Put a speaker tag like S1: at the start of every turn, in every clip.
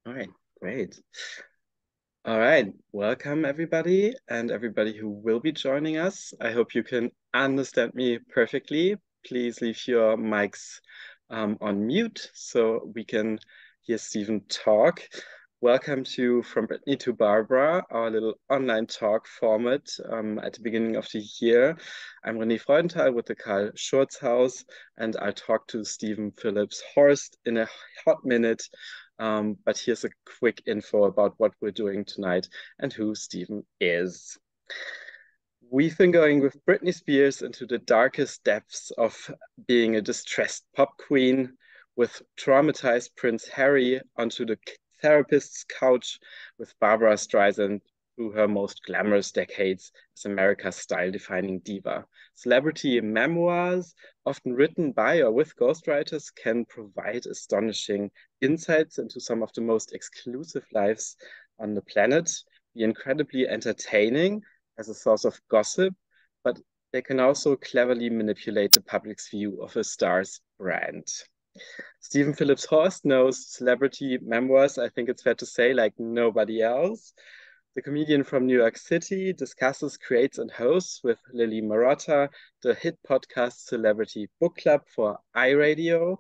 S1: All right, great. All right, welcome everybody and everybody who will be joining us. I hope you can understand me perfectly. Please leave your mics on mute so we can hear Stephen talk. Welcome to From Britney to Barbara, our little online talk format at the beginning of the year. I'm René Freudenthal with the Karl Schurz House, and I'll talk to Stephen Phillips-Horst in a hot minute. But here's a quick info about what we're doing tonight and who Stephen is. We've been going with Britney Spears into the darkest depths of being a distressed pop queen, with traumatized Prince Harry onto the therapist's couch, with Barbra Streisand through her most glamorous decades as America's style-defining diva. Celebrity memoirs, often written by or with ghostwriters, can provide astonishing insights into some of the most exclusive lives on the planet, be incredibly entertaining as a source of gossip, but they can also cleverly manipulate the public's view of a star's brand. Stephen Phillips-Horst knows celebrity memoirs, I think it's fair to say, like nobody else. The comedian from New York City discusses, creates, and hosts with Lily Marotta the hit podcast Celebrity Book Club for iRadio,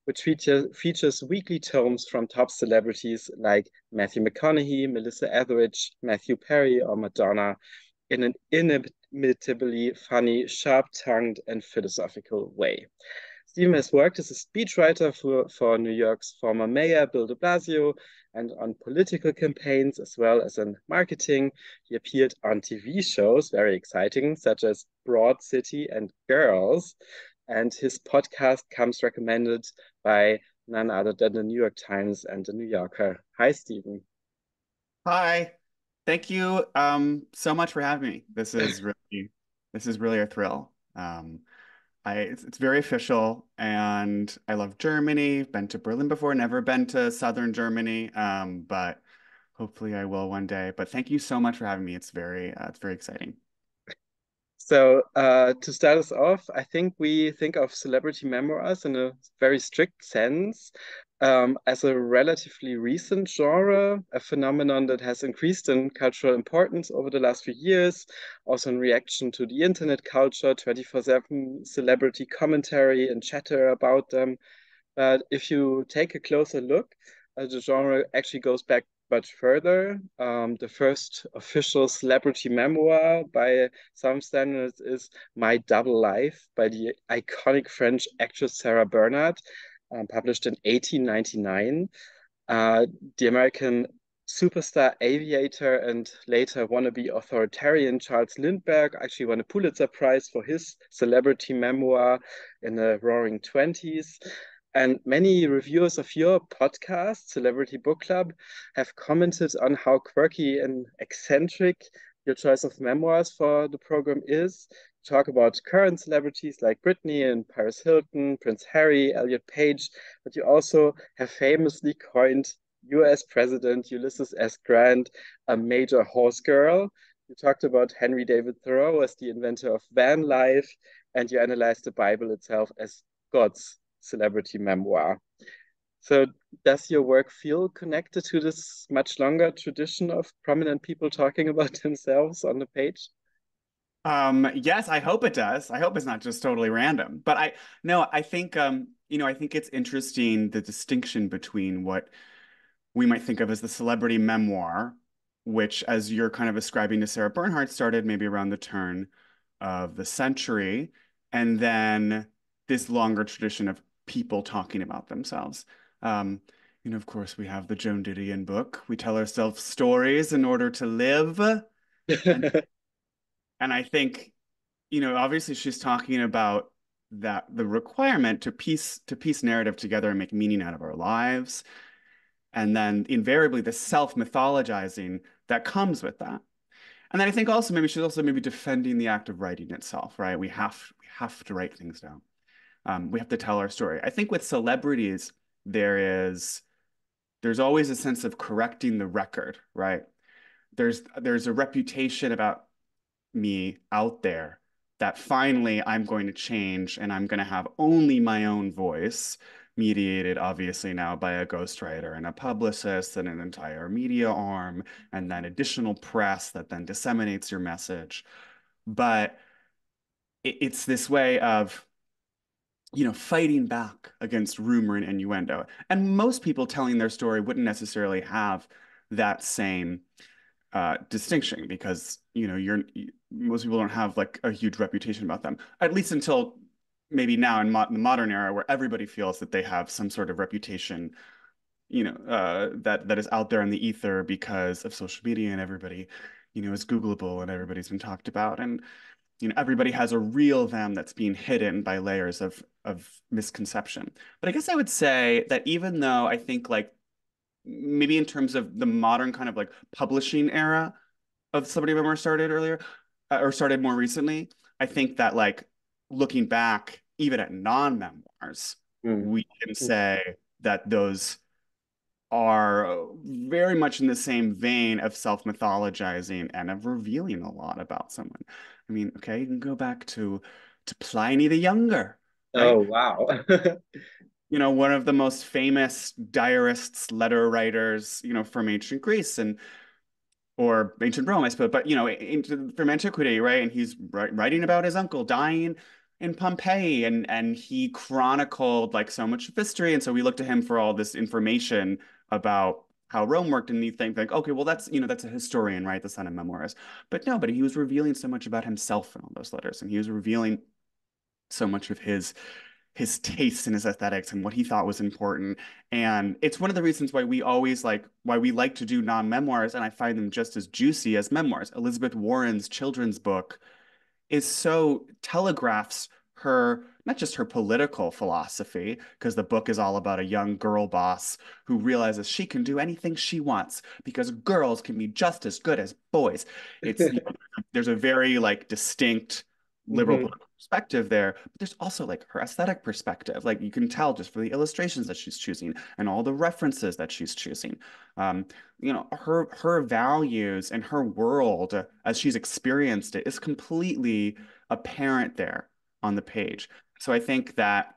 S1: which features weekly tomes from top celebrities like Matthew McConaughey, Melissa Etheridge, Matthew Perry, or Madonna in an inimitably funny, sharp-tongued, and philosophical way. Stephen has worked as a speechwriter for New York's former mayor, Bill de Blasio, and on political campaigns, as well as in marketing. He appeared on TV shows, very exciting, such as Broad City and Girls. And his podcast comes recommended by none other than the New York Times and the New Yorker. Hi, Stephen.
S2: Hi. Thank you so much for having me. This is really a thrill. It's very official and I love Germany. Been to Berlin before, never been to southern Germany. But hopefully I will one day. But thank you so much for having me. It's very exciting.
S1: So to start us off, I think we think of celebrity memoirs in a very strict sense as a relatively recent genre, a phenomenon that has increased in cultural importance over the last few years, also in reaction to the internet culture, 24/7 celebrity commentary and chatter about them. But if you take a closer look, the genre actually goes back much further. The first official celebrity memoir by some standards is My Double Life by the iconic French actress Sarah Bernhardt, published in 1899. The American superstar aviator and later wannabe authoritarian Charles Lindbergh actually won a Pulitzer Prize for his celebrity memoir in the Roaring Twenties. And many reviewers of your podcast, Celebrity Book Club, have commented on how quirky and eccentric your choice of memoirs for the program is. You talk about current celebrities like Britney and Paris Hilton, Prince Harry, Elliot Page, but you also have famously coined US President Ulysses S. Grant a major horse girl. You talked about Henry David Thoreau as the inventor of van life, and you analyzed the Bible itself as God's celebrity memoir. So, does your work feel connected to this much longer tradition of prominent people talking about themselves on the page?
S2: Yes, I hope it does. I hope it's not just totally random. But I no, I think I think it's interesting the distinction between what we might think of as the celebrity memoir, which, as you're kind of ascribing to Sarah Bernhardt, started maybe around the turn of the century, and then this longer tradition of people talking about themselves. Um, of course, we have the Joan Didion book. We tell ourselves stories in order to live, and and I think, obviously she's talking about that the requirement to piece narrative together and make meaning out of our lives, and then invariably the self-mythologizing that comes with that. And then I think also maybe she's also maybe defending the act of writing itself, right? We have to write things down. We have to tell our story. I think with celebrities, there's always a sense of correcting the record, right? There's a reputation about me out there that finally I'm going to change and I'm going to have only my own voice mediated obviously now by a ghostwriter and a publicist and an entire media arm, and then additional press that then disseminates your message. But it's this way of, fighting back against rumor and innuendo. And most people telling their story wouldn't necessarily have that same distinction because, most people don't have like a huge reputation about them, at least until maybe now in the modern era where everybody feels that they have some sort of reputation, that is out there in the ether because of social media, and everybody, is Googleable and everybody's been talked about. And everybody has a real them that's being hidden by layers of misconception. But I guess I would say that even though I think like maybe in terms of the modern kind of like publishing era of Celebrity Memoir started earlier, or started more recently, I think that like looking back even at non-memoirs,
S1: Mm.
S2: we can say that those are very much in the same vein of self-mythologizing and of revealing a lot about someone. I mean, okay, you can go back to Pliny the Younger,
S1: Oh,
S2: right?
S1: wow.
S2: One of the most famous diarists, letter writers, from ancient Greece and or ancient Rome, I suppose, but from antiquity, right? And he's writing about his uncle dying in Pompeii, and he chronicled like so much of history, and so we look to him for all this information about how Rome worked, and you think like, okay, well, that's a historian, right? The son of Memoirs, but no, but he was revealing so much about himself in all those letters, and he was revealing so much of his tastes and his aesthetics and what he thought was important. And it's one of the reasons why we like to do non-memoirs, and I find them just as juicy as memoirs. Elizabeth Warren's children's book is so telegraphs her, not just her political philosophy, because the book is all about a young girl boss who realizes she can do anything she wants because girls can be just as good as boys. It's, there's a very like distinct liberal
S1: Mhm.
S2: political perspective there, but there's also like her aesthetic perspective. Like you can tell just for the illustrations that she's choosing and all the references that she's choosing. Um, her values and her world as she's experienced it is completely apparent there on the page. So I think that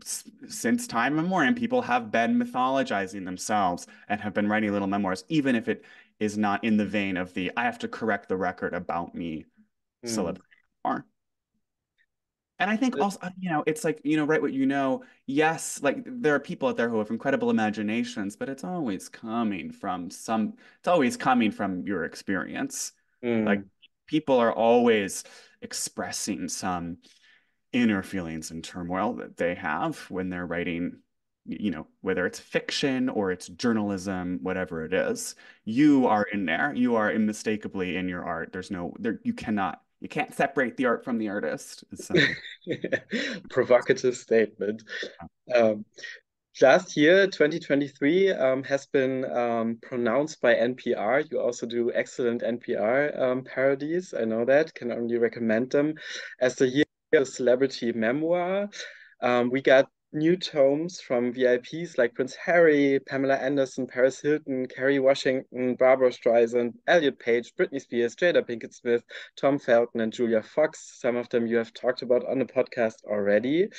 S2: since time immemorial, people have been mythologizing themselves and have been writing little memoirs, even if it is not in the vein of the I have to correct the record about me
S1: Mm.
S2: celebrity memoir. And I think also, it's like, write what you know. Yes, like there are people out there who have incredible imaginations, but it's always coming from your experience. Like
S1: Mm.
S2: people are always expressing some inner feelings and turmoil that they have when they're writing, whether it's fiction or it's journalism, whatever it is. You are in there. You are unmistakably in your art. You can't separate the art from the artist.
S1: Provocative statement. Um, Last year, 2023, has been pronounced by NPR. You also do excellent NPR parodies. I know that. Can only recommend them as the year of Celebrity Memoir. We got new tomes from VIPs like Prince Harry, Pamela Anderson, Paris Hilton, Kerry Washington, Barbra Streisand, Elliot Page, Britney Spears, Jada Pinkett Smith, Tom Felton, and Julia Fox. Some of them you have talked about on the podcast already.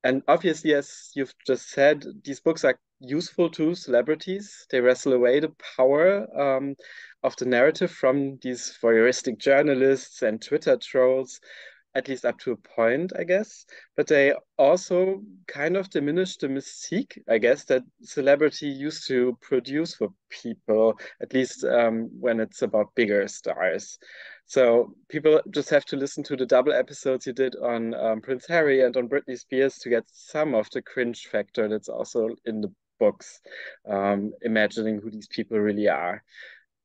S1: And obviously, as you've just said, these books are useful to celebrities. They wrestle away the power of the narrative from these voyeuristic journalists and Twitter trolls, at least up to a point, I guess. But they also kind of diminish the mystique, I guess, that celebrity used to produce for people, at least when it's about bigger stars. So people just have to listen to the double episodes you did on Prince Harry and on Britney Spears to get some of the cringe factor that's also in the books, imagining who these people really are.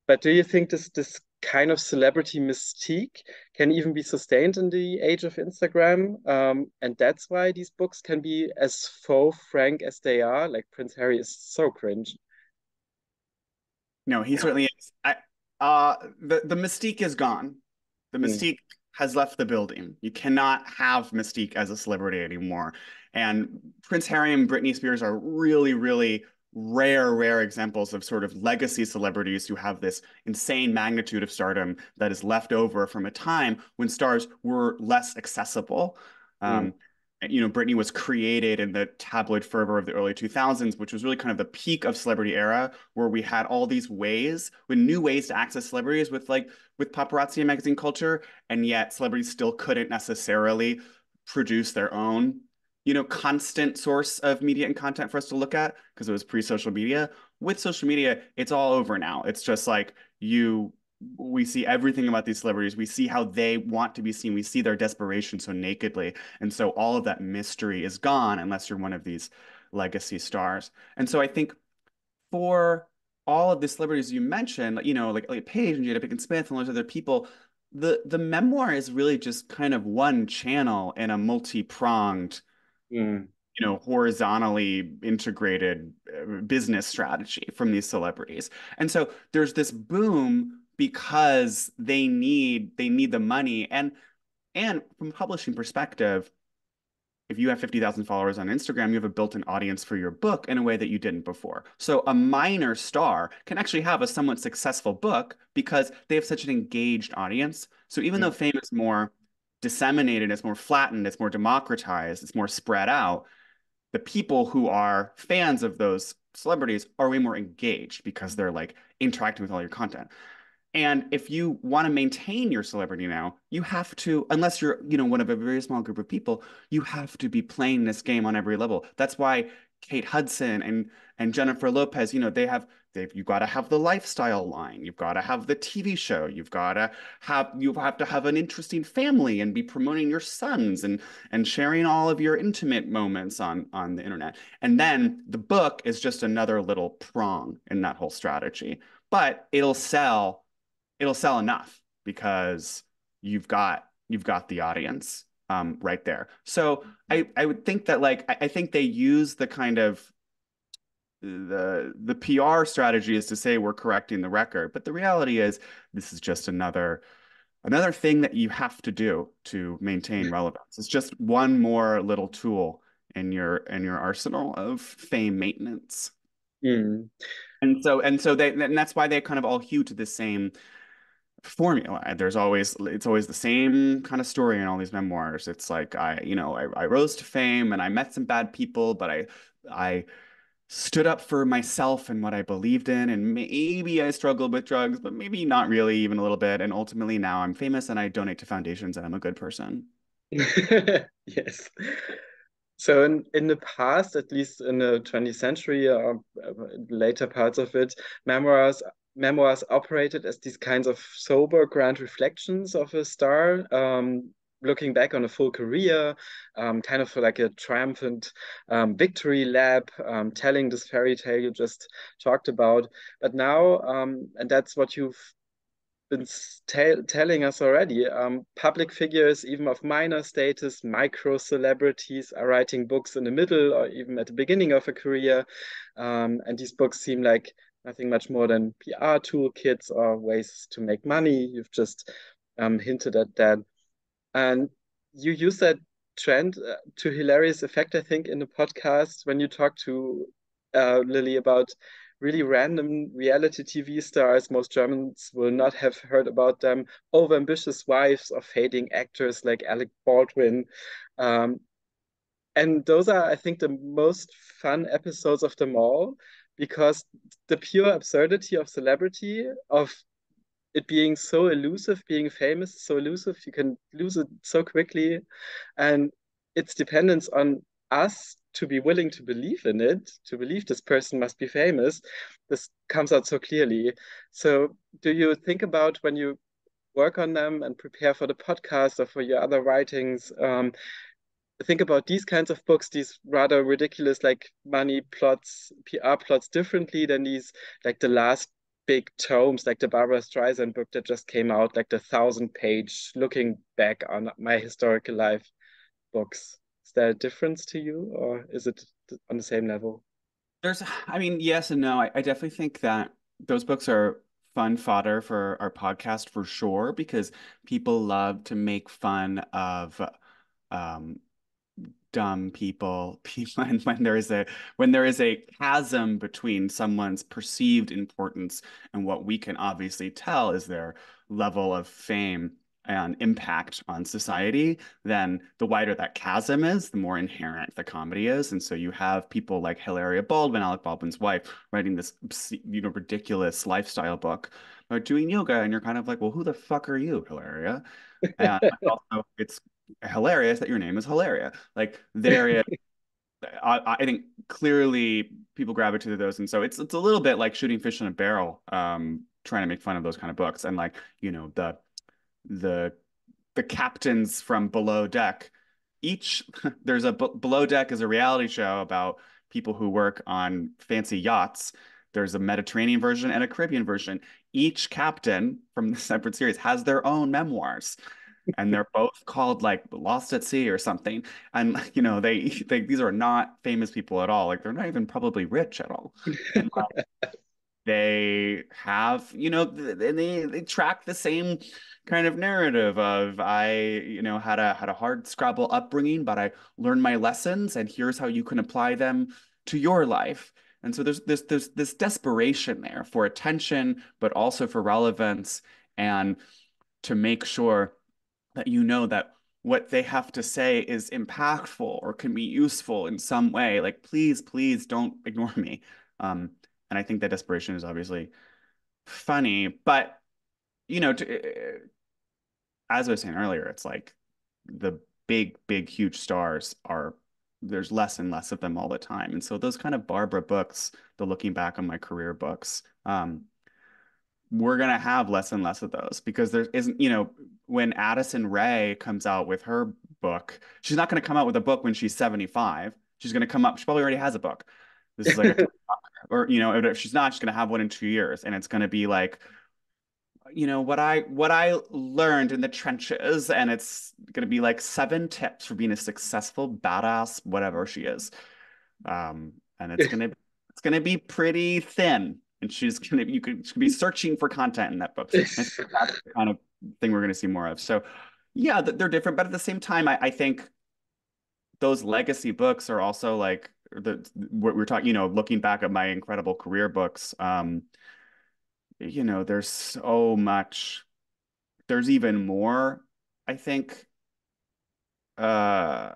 S1: But do you think this kind of celebrity mystique can even be sustained in the age of Instagram? And that's why these books can be as faux frank as they are. Like Prince Harry is so cringe.
S2: No, he certainly is. The mystique is gone. The
S1: Mm,
S2: mystique has left the building. You cannot have mystique as a celebrity anymore. And Prince Harry and Britney Spears are really, really rare examples of sort of legacy celebrities who have this insane magnitude of stardom that is left over from a time when stars were less accessible.
S1: mm,
S2: Um, Britney was created in the tabloid fervor of the early 2000s, which was really kind of the peak of celebrity era, where we had all these ways, with new ways to access celebrities with paparazzi and magazine culture, and yet celebrities still couldn't necessarily produce their own, constant source of media and content for us to look at because it was pre-social media. With social media, it's all over now. It's just like we see everything about these celebrities. We see how they want to be seen. We see their desperation so nakedly. And so all of that mystery is gone unless you're one of these legacy stars. And so I think for all of the celebrities you mentioned, like Paige and Jada Pinkett Smith and all those other people, the memoir is really just kind of one channel in a multi-pronged,
S1: Mm.
S2: horizontally integrated business strategy from these celebrities. And so there's this boom because they need the money. And from a publishing perspective, if you have 50,000 followers on Instagram, you have a built-in audience for your book in a way that you didn't before. So a minor star can actually have a somewhat successful book because they have such an engaged audience. So even though
S1: Mm.
S2: fame is more disseminated, it's more flattened, it's more democratized, it's more spread out, the people who are fans of those celebrities are way more engaged because they're like interacting with all your content. And if you want to maintain your celebrity now, you have to, unless you're, one of a very small group of people, you have to be playing this game on every level. That's why Kate Hudson and Jennifer Lopez, you've got to have the lifestyle line, you've got to have the TV show, you have to have an interesting family and be promoting your sons and sharing all of your intimate moments on the internet. And then the book is just another little prong in that whole strategy. But it'll sell enough because you've got the audience right there. So I would think that I think they use the kind of the PR strategy is to say we're correcting the record, but the reality is this is just another thing that you have to do to maintain relevance. It's just one more little tool in your arsenal of fame maintenance.
S1: Mm.
S2: And that's why they kind of all hew to the same formula. It's always the same kind of story in all these memoirs. It's like I rose to fame and I met some bad people, but I stood up for myself and what I believed in, and maybe I struggled with drugs, but maybe not really even a little bit. And ultimately now I'm famous and I donate to foundations and I'm a good person.
S1: Yes. So in the past, at least in the 20th century or later parts of it, memoirs memoirs operated as these kinds of sober, grand reflections of a star, looking back on a full career, kind of like a triumphant victory lap, telling this fairy tale you just talked about. But now, and that's what you've been telling us already. Public figures, even of minor status, micro celebrities, are writing books in the middle or even at the beginning of a career. And these books seem like nothing much more than PR toolkits or ways to make money. You've just hinted at that. And you use that trend to hilarious effect, I think, in the podcast when you talk to Lily about really random reality TV stars. Most Germans will not have heard about them. Overambitious wives of fading actors like Alec Baldwin. Um, and those are, I think, the most fun episodes of them all because the pure absurdity of celebrity, of it being so elusive, being famous is so elusive, you can lose it so quickly. And its dependence on us to be willing to believe in it, to believe this person must be famous, this comes out so clearly. So, do you think about when you work on them and prepare for the podcast or for your other writings? Think about these kinds of books, these rather ridiculous, like money plots, PR plots, differently than these, like the last big tomes, like the Barbra Streisand book that just came out, like the 1,000-page looking back on my historical life books. Is there a difference to you, or is it on the same level?
S2: I mean, yes and no. I definitely think that those books are fun fodder for our podcast for sure, because people love to make fun of um, dumb people, and when there is a chasm between someone's perceived importance and what we can obviously tell is their level of fame. and impact on society, then the wider that chasm is, the more inherent the comedy is. And so you have people like Hilaria Baldwin, Alec Baldwin's wife, writing this, ridiculous lifestyle book about doing yoga, and you're kind of like, well, who the fuck are you, Hilaria? And also, it's hilarious that your name is Hilaria. Like there is, I think clearly people gravitate to those, and so it's a little bit like shooting fish in a barrel, trying to make fun of those kind of books, and like the the captains from Below Deck. Each there's a Below Deck is a reality show about people who work on fancy yachts. There's a Mediterranean version and a Caribbean version. Each captain from the separate series has their own memoirs, and they're both called like Lost at Sea or something. And they these are not famous people at all. Like they're not even probably rich at all. And they have, they track the same kind of narrative of I had a hard Scrabble upbringing, but I learned my lessons, and here's how you can apply them to your life. And so there's this desperation there for attention, but also for relevance, and to make sure that that what they have to say is impactful or can be useful in some way. Like, please don't ignore me. And I think that desperation is obviously funny, but as I was saying earlier, it's like the big, huge stars there's less and less of them all the time. And so those kind of Barbra books, the looking back on my career books, we're going to have less and less of those because there isn't, when Addison Rae comes out with her book, she's not going to come out with a book when she's 75. She probably already has a book. This is like or, if she's not, she's going to have one in 2 years. And it's going to be like, what I learned in the trenches, and it's going to be like 7 tips for being a successful badass, whatever she is. And it's going to be pretty thin. And she's going to be searching for content in that book. And that's the kind of thing we're going to see more of. So yeah, they're different, but at the same time, I think those legacy books are also like what we're talking, looking back at my incredible career books, there's so much, there's even more, I think, uh,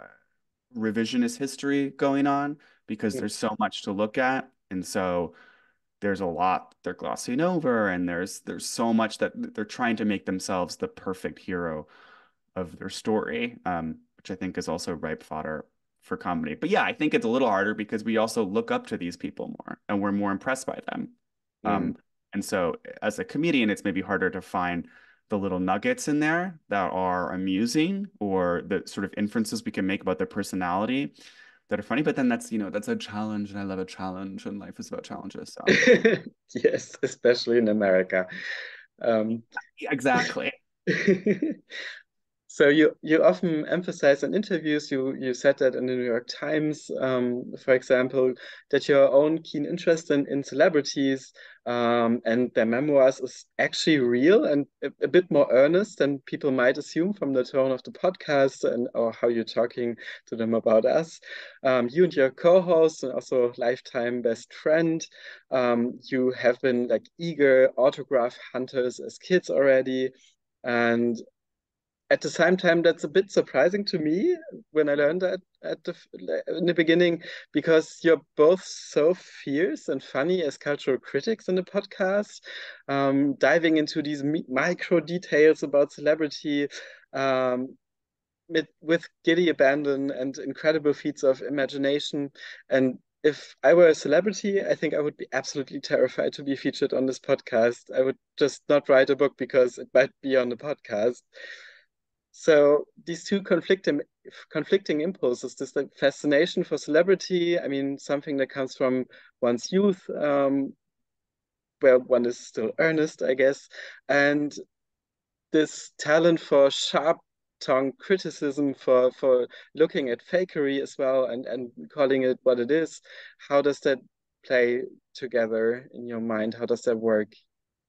S2: revisionist history going on because there's so much to look at. And so there's a lot they're glossing over, and there's so much that they're trying to make themselves the perfect hero of their story, which I think is also ripe fodder for comedy. But yeah, I think it's a little harder because we also look up to these people more and we're more impressed by them.
S1: Mm.
S2: And so as a comedian, it's maybe harder to find the little nuggets in there that are amusing or the sort of inferences we can make about their personality that are funny. But then that's a challenge, and I love a challenge, and life is about challenges. So
S1: Yes, especially in America.
S2: exactly.
S1: So you often emphasize in interviews, you said that in the New York Times, for example, that your own keen interest in celebrities and their memoirs is actually real and a bit more earnest than people might assume from the tone of the podcast and or how you're talking to them about us. You and your co-host and also lifetime best friend, you have been like eager autograph hunters as kids already. And at the same time, that's a bit surprising to me when I learned that in the beginning, because you're both so fierce and funny as cultural critics in the podcast, diving into these micro details about celebrity, with giddy abandon and incredible feats of imagination. And if I were a celebrity, I think I would be absolutely terrified to be featured on this podcast. I would just not write a book because it might be on the podcast. So these two conflicting impulses, this like fascination for celebrity, I mean, something that comes from one's youth, where one is still earnest, I guess, and this talent for sharp tongue criticism, for looking at fakery as well and calling it what it is. How does that play together in your mind? How does that work?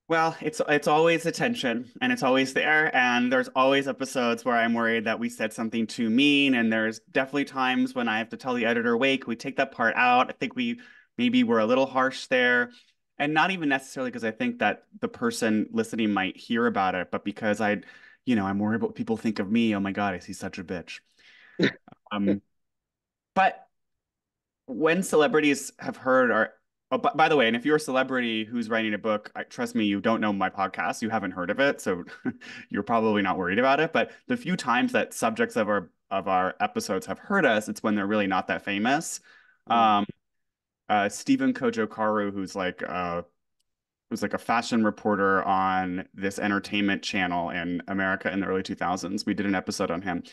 S2: Well, it's always a tension, and it's always there, and there's always episodes where I'm worried that we said something too mean, and there's definitely times when I have to tell the editor, wait, can we take that part out? I think we maybe were a little harsh there, and not even necessarily because I think that the person listening might hear about it, but because I'm worried about what people think of me. Oh my God, is he such a bitch? Um, but when celebrities have heard our oh, by the way, and if you're a celebrity who's writing a book, trust me, you don't know my podcast, you haven't heard of it, so you're probably not worried about it. But the few times that subjects of our episodes have heard us, it's when they're really not that famous.
S1: Mm.
S2: Um, Stephen Kojo Karu, who's like a fashion reporter on this entertainment channel in America in the early 2000s. We did an episode on him,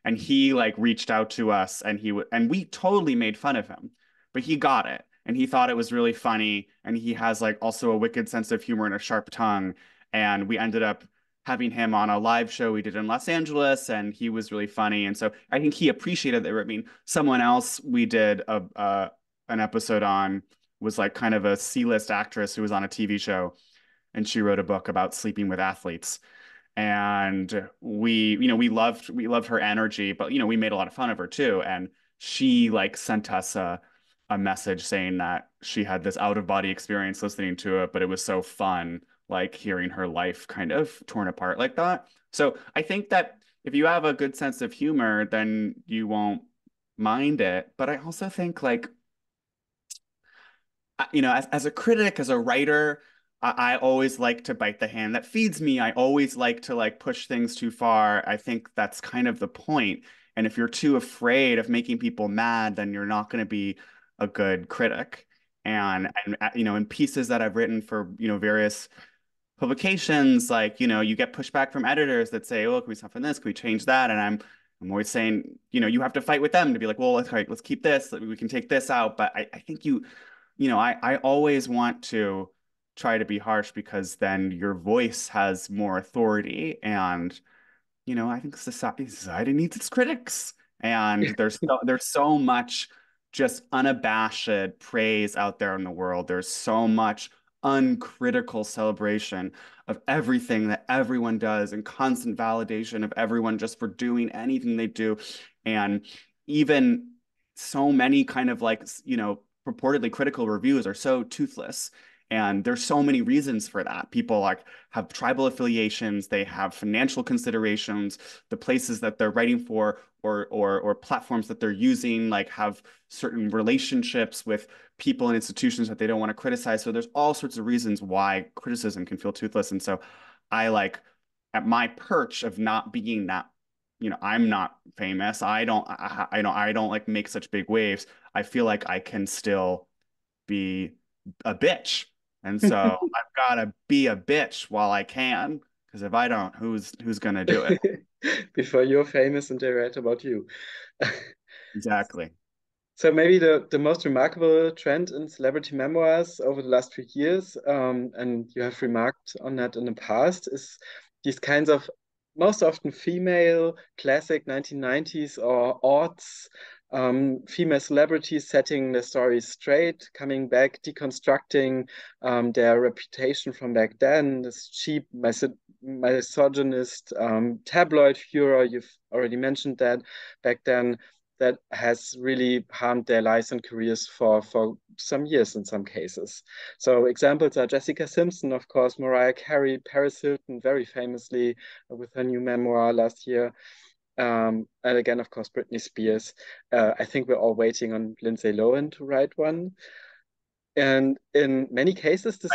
S2: and he like reached out to us, and and we totally made fun of him, but he got it, and he thought it was really funny, and he has like also a wicked sense of humor and a sharp tongue, and we ended up having him on a live show we did in Los Angeles, and he was really funny, and so I think he appreciated that. I mean, someone else we did an episode on was like kind of a C-list actress who was on a TV show, and she wrote a book about sleeping with athletes. And we loved her energy, but we made a lot of fun of her too. And she like sent us a message saying that she had this out of body experience listening to it, but it was so fun, like hearing her life kind of torn apart like that. So I think that if you have a good sense of humor, then you won't mind it. But I also think like as a critic, as a writer, I always like to bite the hand that feeds me. I always like to like push things too far. I think that's kind of the point. And if you're too afraid of making people mad, then you're not going to be a good critic. And in pieces that I've written for, various publications, like, you get pushback from editors that say, oh, can we soften this? Can we change that? And I'm always saying, you have to fight with them to be like, well, let's keep this. We can take this out. But I think I always want to try to be harsh because then your voice has more authority. And, I think society needs its critics. And there's so much just unabashed praise out there in the world. There's so much uncritical celebration of everything that everyone does and constant validation of everyone just for doing anything they do. And even so many kind of like, purportedly critical reviews are so toothless. And there's so many reasons for that. People like have tribal affiliations, they have financial considerations, the places that they're writing for or platforms that they're using, like have certain relationships with people and institutions that they don't want to criticize. So there's all sorts of reasons why criticism can feel toothless. And so I like at my perch of not being that, I'm not famous. I don't like make such big waves. I feel like I can still be a bitch. And so I've got to be a bitch while I can, because if I don't, who's gonna do it?
S1: Before you're famous and they write about you.
S2: Exactly.
S1: So maybe the most remarkable trend in celebrity memoirs over the last few years, and you have remarked on that in the past, is these kinds of most often female classic 1990s or aughts, female celebrities setting their stories straight, coming back, deconstructing their reputation from back then, this cheap misogynist tabloid furor, you've already mentioned that back then, that has really harmed their lives and careers for some years in some cases. So examples are Jessica Simpson, of course, Mariah Carey, Paris Hilton, very famously with her new memoir last year. And again, of course, Britney Spears. I think we're all waiting on Lindsay Lohan to write one. And in many cases, this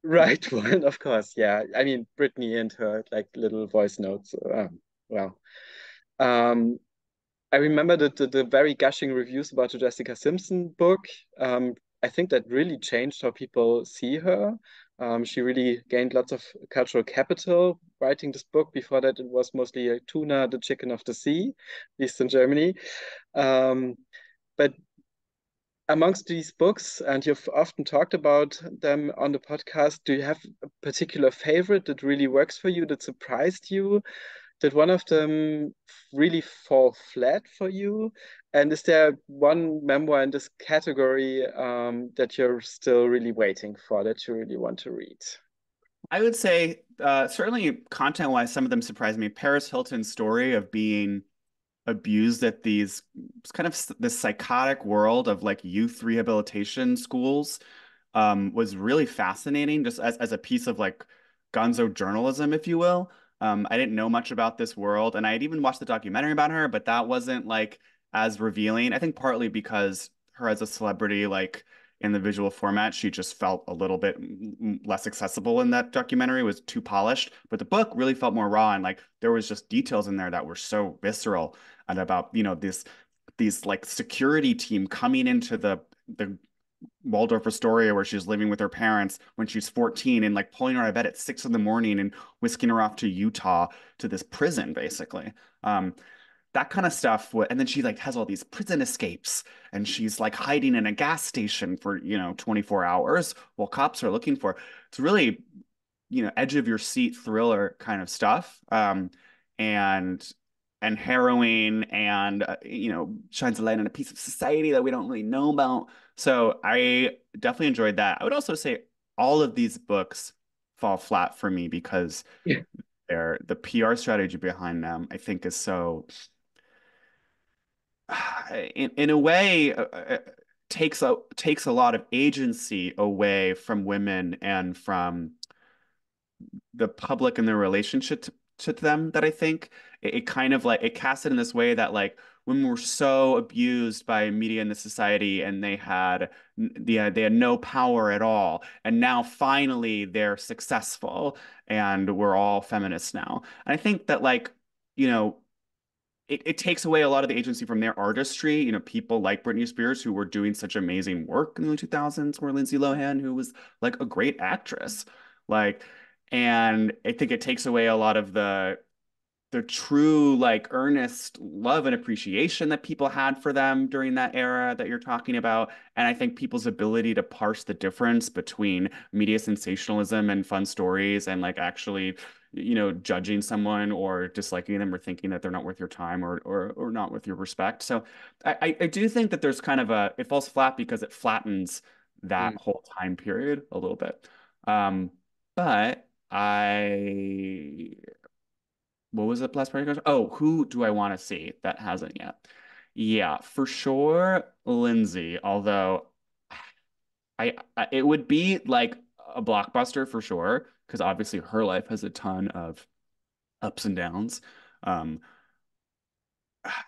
S2: Right.
S1: right one, of course, yeah. I mean, Britney and her like little voice notes. Well, um, I remember the very gushing reviews about the Jessica Simpson book. I think that really changed how people see her. She really gained lots of cultural capital writing this book. Before that, it was mostly a tuna, the chicken of the sea, at least in Germany. Um, but amongst these books, and you've often talked about them on the podcast, do you have a particular favorite that really works for you, that surprised you? Did one of them really fall flat for you? And is there one memoir in this category that you're still really waiting for, that you really want to read?
S2: I would say certainly content-wise, some of them surprised me. Paris Hilton's story of being abused at these it's kind of this psychotic world of like youth rehabilitation schools was really fascinating just as a piece of like gonzo journalism, if you will. I didn't know much about this world, and I had even watched the documentary about her, but that wasn't like as revealing. I think partly because her as a celebrity, like in the visual format, she just felt a little bit less accessible in that documentary, was too polished. But the book really felt more raw, and like there was just details in there that were so visceral and about, these like security team coming into the Waldorf Astoria where she's living with her parents when she's 14 and like pulling her out of bed at 6 in the morning and whisking her off to Utah to this prison, basically. That kind of stuff. And then she like has all these prison escapes and she's like hiding in a gas station for, 24 hours while cops are looking for her. It's really, edge of your seat thriller kind of stuff. And harrowing and shines a light on a piece of society that we don't really know about. So I definitely enjoyed that. I would also say all of these books fall flat for me because
S1: Yeah.
S2: the PR strategy behind them, I think, is so in a way takes a lot of agency away from women and from the public and their relationship to them, that I think it kind of like it casts it in this way that like women were so abused by media in the society and they had no power at all, and now finally they're successful and we're all feminists now. And I think that like you know it takes away a lot of the agency from their artistry. People like Britney Spears who were doing such amazing work in the 2000s, or Lindsay Lohan, who was like a great actress. Like, and I think it takes away a lot of the true like earnest love and appreciation that people had for them during that era that you're talking about. And I think people's ability to parse the difference between media sensationalism and fun stories and like actually, judging someone or disliking them or thinking that they're not worth your time or not worth your respect. So I do think that there's kind of it falls flat because it flattens that
S1: Mm.
S2: whole time period a little bit. But what was the last part of your question? Oh, who do I want to see that hasn't yet? Yeah, for sure, Lindsay. Although it would be like a blockbuster for sure, because obviously her life has a ton of ups and downs. Um,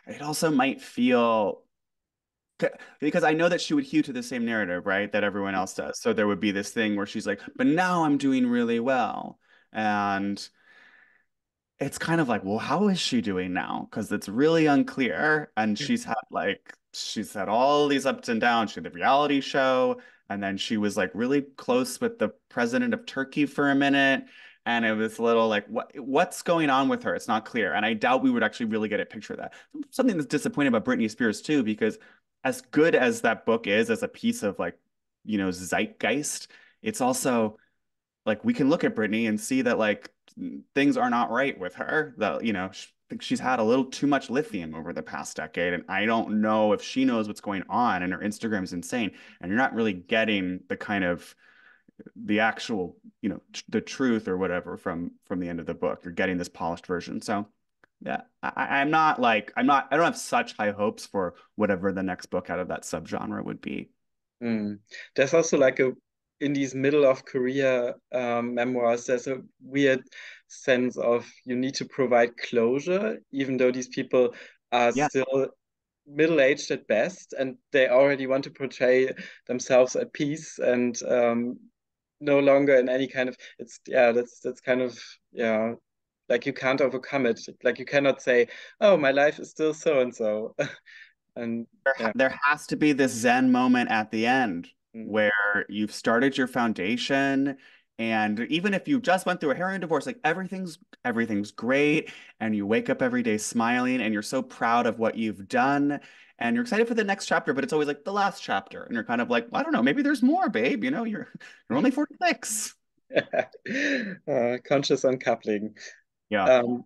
S2: it also might feel because I know that she would hew to the same narrative, right, that everyone else does. So there would be this thing where she's like, but now I'm doing really well. And it's kind of like, well, how is she doing now? Because it's really unclear. And she's had all these ups and downs. She had the reality show, and then she was like really close with the president of Turkey for a minute. And it was a little like, what's going on with her? It's not clear. And I doubt we would actually really get a picture of that. Something that's disappointing about Britney Spears too, because as good as that book is as a piece of like, zeitgeist, it's also like we can look at Britney and see that like things are not right with her. That she's had a little too much lithium over the past decade, and I don't know if she knows what's going on. And her Instagram is insane, and you're not really getting the kind of the actual the truth or whatever from the end of the book. You're getting this polished version. So yeah, I don't have such high hopes for whatever the next book out of that subgenre would be.
S1: Mm. There's also like in these middle of career memoirs, there's a weird sense of you need to provide closure, even though these people are
S2: Yeah.
S1: still middle-aged at best, and they already want to portray themselves at peace and no longer in any kind of that's kind of like you can't overcome it. Like you cannot say, oh, my life is still so and so. And yeah.
S2: There has to be this Zen moment at the end
S1: Mm.
S2: where you've started your foundation, and even if you just went through a harrowing divorce, like everything's great, and you wake up every day smiling, and you're so proud of what you've done, and you're excited for the next chapter, but it's always like the last chapter, and you're kind of like, well, I don't know, maybe there's more, babe. You're only 46.
S1: Conscious uncoupling.
S2: Yeah.
S1: Um,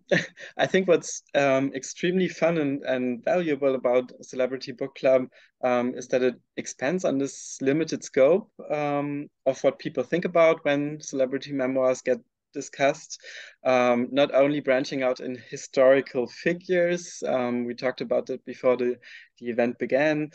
S1: I think what's extremely fun and valuable about Celebrity Book Club is that it expands on this limited scope of what people think about when celebrity memoirs get discussed. Not only branching out in historical figures, we talked about it before the event began,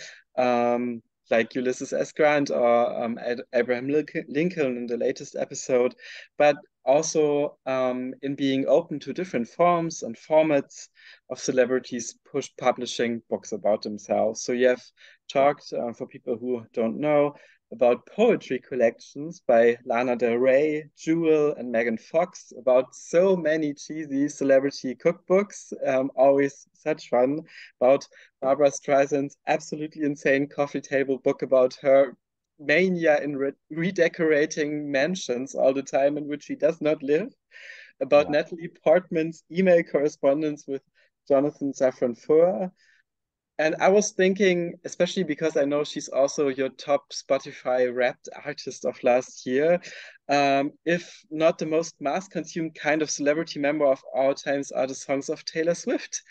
S1: like Ulysses S. Grant or Abraham Lincoln in the latest episode, but also in being open to different forms and formats of celebrities push publishing books about themselves. So you have talked, for people who don't know, about poetry collections by Lana Del Rey, Jewel, and Megan Fox, about so many cheesy celebrity cookbooks, always such fun, about Barbra Streisand's absolutely insane coffee table book about her mania in redecorating mansions all the time in which she does not live, about
S2: Yeah.
S1: Natalie Portman's email correspondence with Jonathan Safran Foer, and I was thinking, especially because I know she's also your top Spotify Wrapped artist of last year, if not the most mass consumed kind of celebrity memoir of all times are the songs of Taylor Swift,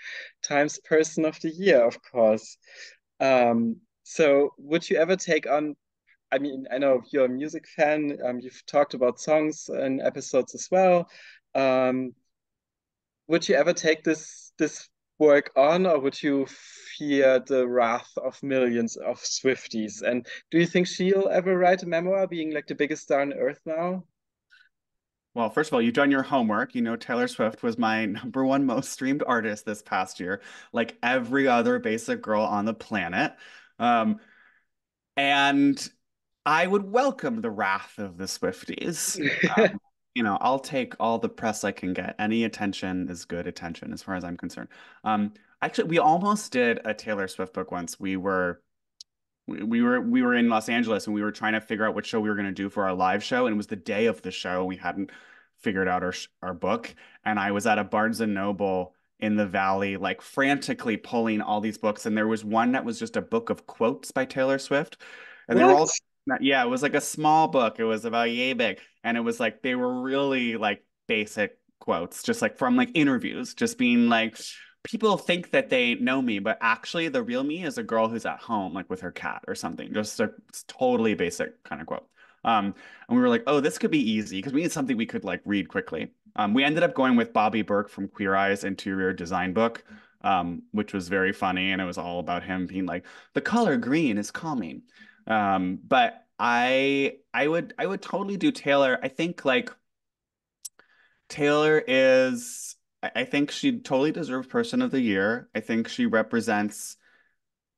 S1: Times Person of the Year, of course. So would you ever take on, I mean, I know you're a music fan, you've talked about songs in episodes as well. Um, would you ever take this work on, or would you fear the wrath of millions of Swifties? And do you think she'll ever write a memoir, being like the biggest star on earth now?
S2: Well, first of all, you've done your homework. You know, Taylor Swift was my number one most streamed artist this past year, like every other basic girl on the planet. Um, and I would welcome the wrath of the Swifties. You know, I'll take all the press I can get. Any attention is good attention, as far as I'm concerned. Actually, we almost did a Taylor Swift book once. We were in Los Angeles and we were trying to figure out what show we were going to do for our live show, and it was the day of the show. We hadn't figured out our book, and I was at a Barnes and Noble in the Valley, like frantically pulling all these books, and there was one that was just a book of quotes by Taylor Swift, and they were
S1: What?
S2: all yeah, it was like a small book. It was about yay big, and it was like they were really like basic quotes, just like from like interviews, just being like people think that they know me, but actually the real me is a girl who's at home, like with her cat or something. Just a totally basic kind of quote. And we were like, oh, this could be easy because we need something we could like read quickly. We ended up going with Bobby Burke from Queer Eye's interior design book, which was very funny, and it was all about him being like, the color green is calming. But I would totally do Taylor. I think like Taylor is, I think she totally deserves Person of the Year. I think she represents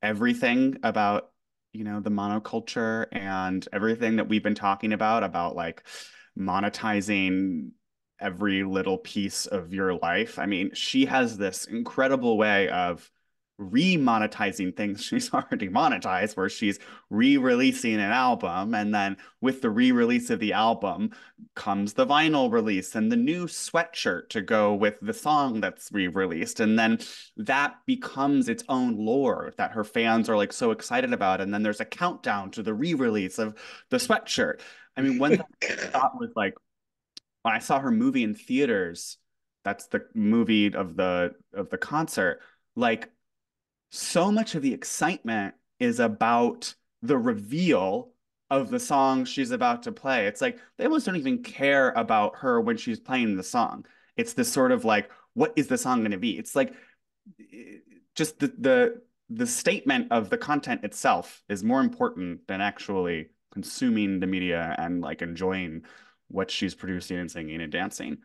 S2: everything about, the monoculture and everything that we've been talking about like monetizing every little piece of your life. I mean, she has this incredible way of re-monetizing things she's already monetized, where she's re-releasing an album, and then with the re-release of the album comes the vinyl release and the new sweatshirt to go with the song that's re-released, and then that becomes its own lore that her fans are like so excited about, and then there's a countdown to the re-release of the sweatshirt. I mean, one thing I thought was like when I saw her movie in theaters, that's the movie of the concert, like so much of the excitement is about the reveal of the song she's about to play. It's like they almost don't even care about her when she's playing the song. It's this sort of like, what is the song going to be? It's like just the statement of the content itself is more important than actually consuming the media and like enjoying what she's producing and singing and dancing.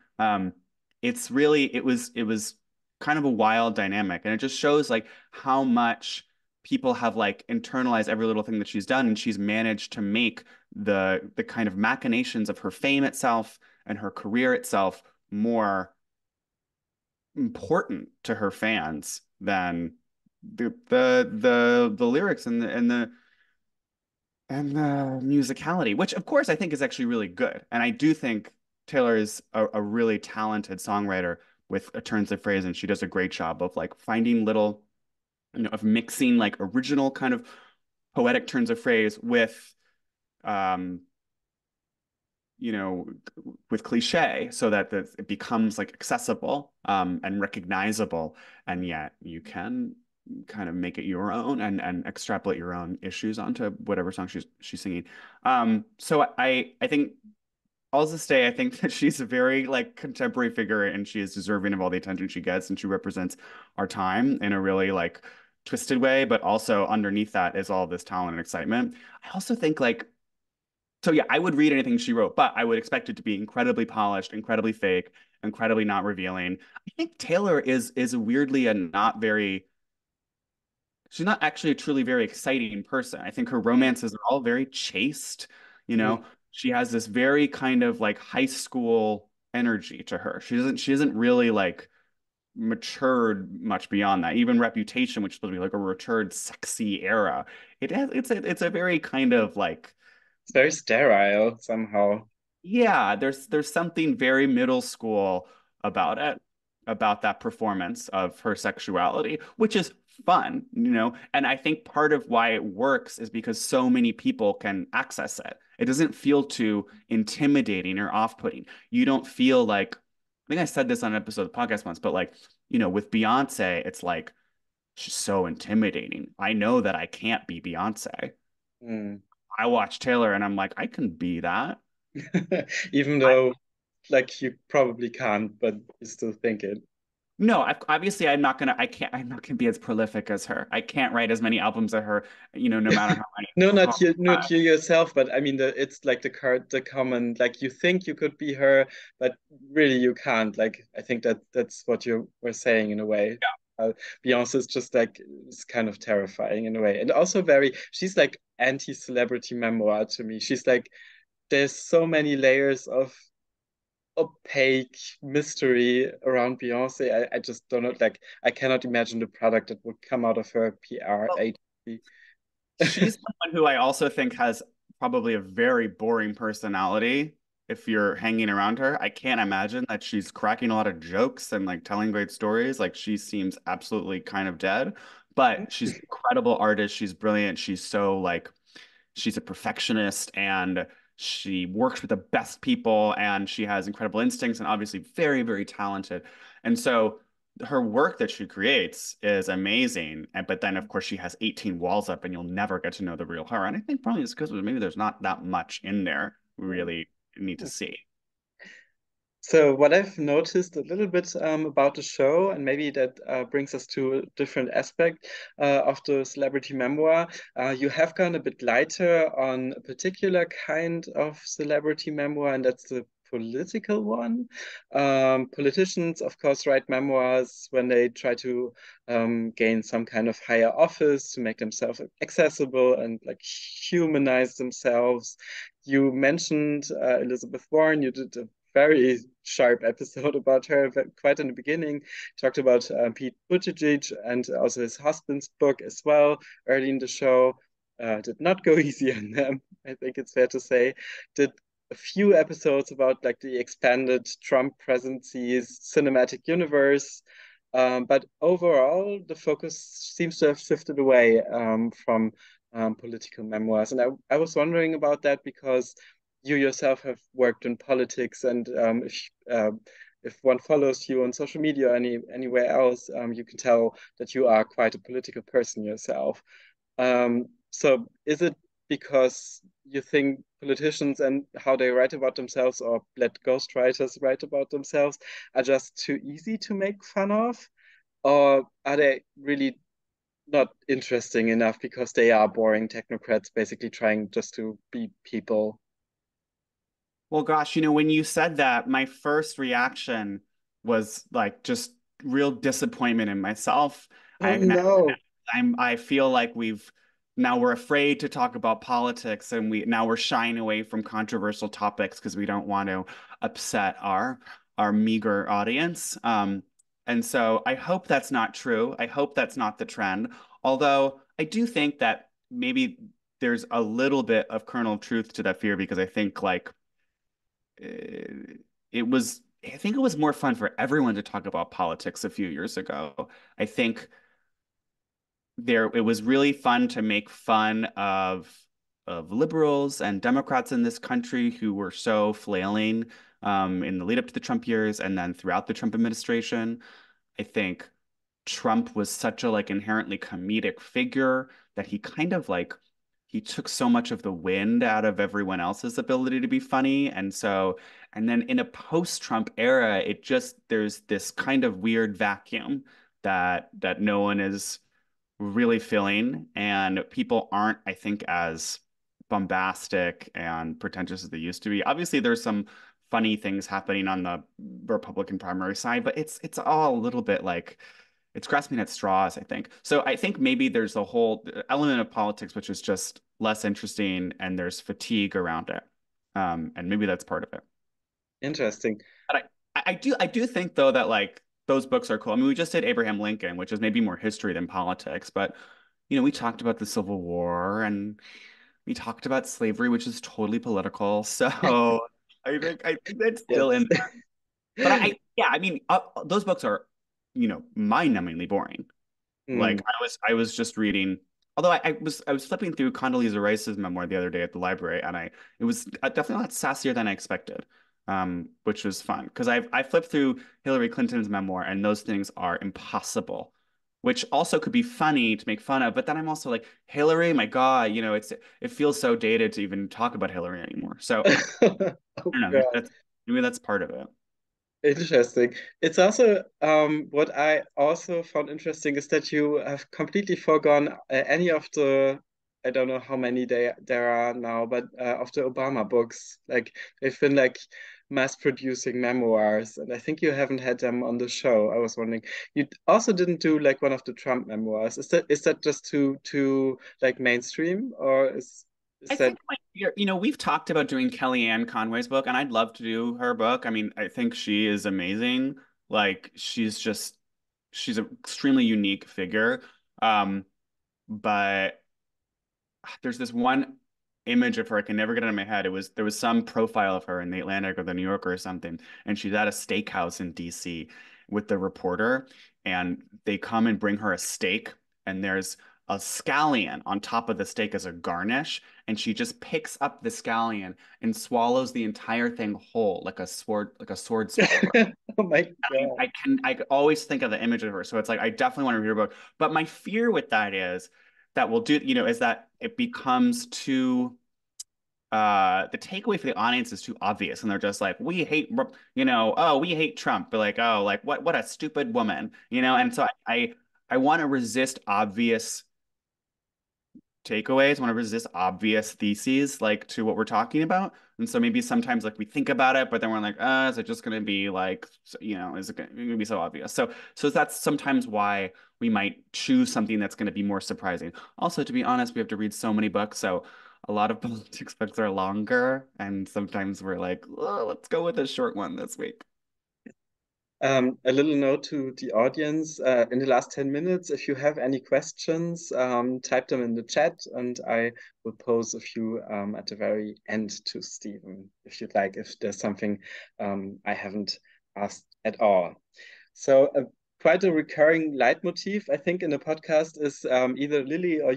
S2: It was kind of a wild dynamic, and it just shows like how much people have like internalized every little thing that she's done, and she's managed to make the kind of machinations of her fame itself and her career itself more important to her fans than the lyrics and the musicality, which of course I think is actually really good. And I do think Taylor is a really talented songwriter with turns of phrase, and she does a great job of like finding little, of mixing like original kind of poetic turns of phrase um, you know, with cliche, so that it becomes like accessible and recognizable, and yet you can kind of make it your own and extrapolate your own issues onto whatever song she's singing. So I think I'll just say I think that she's a very like contemporary figure, and she is deserving of all the attention she gets, and she represents our time in a really like twisted way, but also underneath that is all this talent and excitement. I also think like so yeah, I would read anything she wrote, but I would expect it to be incredibly polished, incredibly fake, incredibly not revealing. I think Taylor is weirdly a not very she's not actually a truly very exciting person. I think her
S1: Mm,
S2: romances are all very chaste, you
S1: mm.
S2: know. She has this very kind of like high school energy to her. She isn't really like matured much beyond that. Even Reputation, which is supposed to be like a matured, sexy era, it's a very kind of like
S1: It's very sterile somehow.
S2: yeah, there's something very middle school about it, about that performance of her sexuality, which is fun, you know. And I think part of why it works is because so many people can access it. It doesn't feel too intimidating or off-putting. You don't feel like, I think I said this on an episode of the podcast once, but like, with Beyonce, it's like she's so intimidating. I know that I can't be Beyonce.
S1: Mm.
S2: I watch Taylor and I'm like, I can be that.
S1: Even though, like, you probably can't, but you still think it.
S2: No, obviously I'm not gonna be as prolific as her. I can't write as many albums as her, no matter how many.
S1: No,
S2: Oh,
S1: not you yourself, but I mean, it's like the common, like you think you could be her, but really you can't. Like, I think that's what you were saying in a way. Beyonce is just like, it's kind of terrifying in a way, and also she's like anti-celebrity memoir to me. She's like, there's so many layers of opaque mystery around Beyonce. I just don't know, like, I cannot imagine the product that would come out of her PR
S2: well,
S1: agency.
S2: she's someone who I also think has probably a very boring personality. If you're hanging around her, I can't imagine that she's cracking a lot of jokes and like telling great stories. Like she seems absolutely kind of dead, but she's an incredible artist. She's brilliant. She's so like she's a perfectionist and she works with the best people and she has incredible instincts and obviously very, very talented. And so her work that she creates is amazing. But then, of course, she has 18 walls up and you'll never get to know the real her. And I think probably it's because maybe there's not that much in there we really need to see.
S1: So what I've noticed a little bit about the show, and maybe that brings us to a different aspect of the celebrity memoir, you have gone a bit lighter on a particular kind of celebrity memoir, and that's the political one. Politicians, of course, write memoirs when they try to gain some kind of higher office to make themselves accessible and like humanize themselves. You mentioned Elizabeth Warren. You did a very sharp episode about her quite in the beginning. Talked about Pete Buttigieg and also his husband's book as well early in the show. Did not go easy on them, I think it's fair to say. Did a few episodes about like the expanded Trump presidency's cinematic universe. But overall, the focus seems to have shifted away from political memoirs. And I was wondering about that because you yourself have worked in politics, and if one follows you on social media or anywhere else, you can tell that you are quite a political person yourself. So is it because you think politicians and how they write about themselves, or let ghostwriters write about themselves, are just too easy to make fun of? Or are they really not interesting enough because they are boring technocrats basically trying just to be people?
S2: Well, gosh, when you said that, my first reaction was like just real disappointment in myself.
S1: Oh
S2: I
S1: no.
S2: I feel like we're afraid to talk about politics and we're shying away from controversial topics because we don't want to upset our meager audience. And so I hope that's not true. I hope that's not the trend. Although I do think that maybe there's a little bit of kernel of truth to that fear because I think like I think it was more fun for everyone to talk about politics a few years ago. I think it was really fun to make fun of liberals and Democrats in this country who were so flailing in the lead up to the Trump years and then throughout the Trump administration. I think Trump was such a like inherently comedic figure that he kind of like he took so much of the wind out of everyone else's ability to be funny. And then in a post-Trump era, there's this kind of weird vacuum that no one is really filling, and people aren't, I think, as bombastic and pretentious as they used to be. Obviously, there's some funny things happening on the Republican primary side, but it's all a little bit like it's grasping at straws, I think. So I think maybe there's a whole element of politics which is just less interesting, and there's fatigue around it. And maybe that's part of it.
S1: Interesting.
S2: But I do think though that like those books are cool. I mean, we just did Abraham Lincoln, which is maybe more history than politics, but we talked about the Civil War and we talked about slavery, which is totally political. So I think that's still
S1: Yes.
S2: in there. But yeah, I mean, those books are, mind-numbingly boring. Like
S1: Mm.
S2: I was just reading, although I was flipping through Condoleezza Rice's memoir the other day at the library, and it was definitely a lot sassier than I expected, which was fun because I flipped through Hillary Clinton's memoir, and those things are impossible, which also could be funny to make fun of, but then I'm also like, Hillary, my God, it feels so dated to even talk about Hillary anymore. So I
S1: Oh
S2: don't know,
S1: God.
S2: maybe that's part of it.
S1: Interesting. It's also what I also found interesting is that you have completely forgone any of the, I don't know how many there are now, but of the Obama books. Like they've been like mass producing memoirs, and I think you haven't had them on the show. I was wondering, you also didn't do like one of the Trump memoirs. Is that just too like mainstream, or is
S2: I
S1: that
S2: think we've talked about doing Kellyanne Conway's book, and I'd love to do her book. I mean, I think she is amazing. Like, she's an extremely unique figure. Um, but there's this one image of her I can never get out of my head. There was some profile of her in the Atlantic or the New Yorker or something, and she's at a steakhouse in DC with the reporter, and they come and bring her a steak, and there's a scallion on top of the steak as a garnish, and she just picks up the scallion and swallows the entire thing whole, like a sword swallower.
S1: Oh my God.
S2: I always think of the image of her. So it's like I definitely want to read her book. But my fear with that is that it becomes too the takeaway for the audience is too obvious, and they're just like, we hate, oh, we hate Trump, but like, oh, like what a stupid woman, and so I want to resist obvious takeaways, want to resist obvious theses like to what we're talking about. And so maybe sometimes like we think about it, but then we're like, is it just going to be like, is it going to be so obvious? So that's sometimes why we might choose something that's going to be more surprising. Also, to be honest, we have to read so many books. So a lot of politics books are longer. And sometimes we're like, oh, let's go with a short one this week.
S1: A little note to the audience. In the last 10 minutes, if you have any questions, type them in the chat, and I will pose a few at the very end to Stephen, if you'd like, if there's something I haven't asked at all. So, quite a recurring leitmotif, I think, in the podcast is either Lily or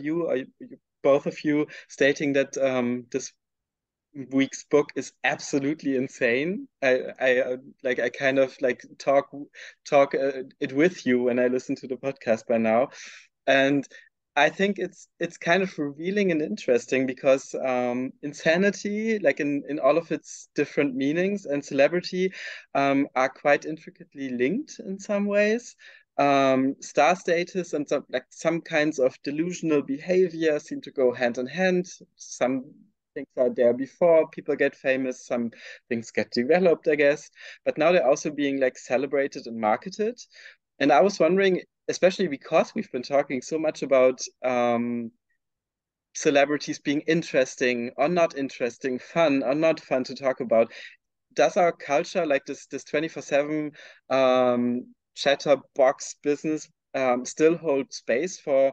S1: both of you, stating that this week's book is absolutely insane. I kind of like talk it with you when I listen to the podcast by now, and I think it's kind of revealing and interesting because insanity, like in all of its different meanings, and celebrity are quite intricately linked in some ways. Star status and some kinds of delusional behavior seem to go hand in hand. Some things are there before people get famous, some things get developed, I guess, but now they're also being like celebrated and marketed. And I was wondering, especially because we've been talking so much about celebrities being interesting or not interesting, fun or not fun to talk about, does our culture, like this 24/7 chatterbox business, still hold space for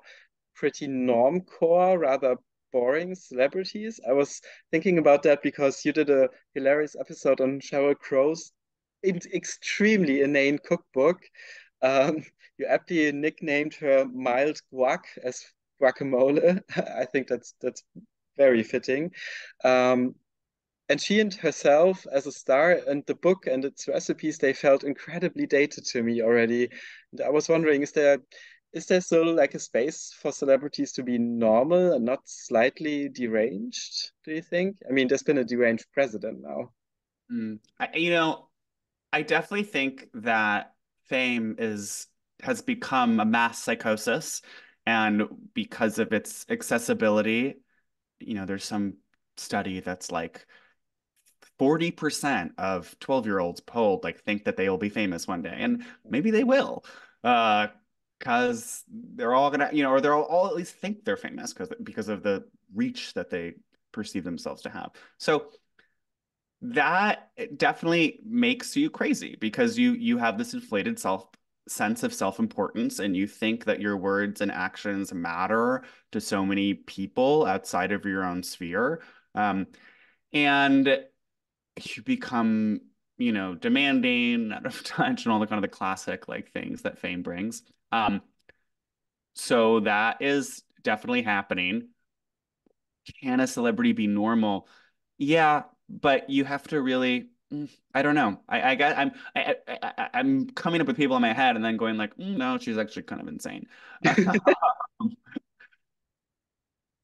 S1: pretty normcore, rather boring celebrities? I was thinking about that because you did a hilarious episode on Sheryl Crow's extremely inane cookbook. Um, you aptly nicknamed her mild guac as guacamole. I think that's very fitting. Um, and she and herself as a star and the book and its recipes, they felt incredibly dated to me already. And I was wondering, is there still like a space for celebrities to be normal and not slightly deranged, do you think? I mean, there's been a deranged president now.
S2: I definitely think that fame has become a mass psychosis, And because of its accessibility, there's some study that's like 40% of 12-year-olds polled like think that they will be famous one day. And maybe they will. Because they're all gonna, or they'll all at least think they're famous because of the reach that they perceive themselves to have. So that definitely makes you crazy because you have this inflated sense of self-importance and you think that your words and actions matter to so many people outside of your own sphere. And you become, demanding, out of touch, and all the kind of the classic like things that fame brings. So that is definitely happening. Can a celebrity be normal? Yeah, but you have to really. I don't know. I'm coming up with people in my head and then going like, no, she's actually kind of insane.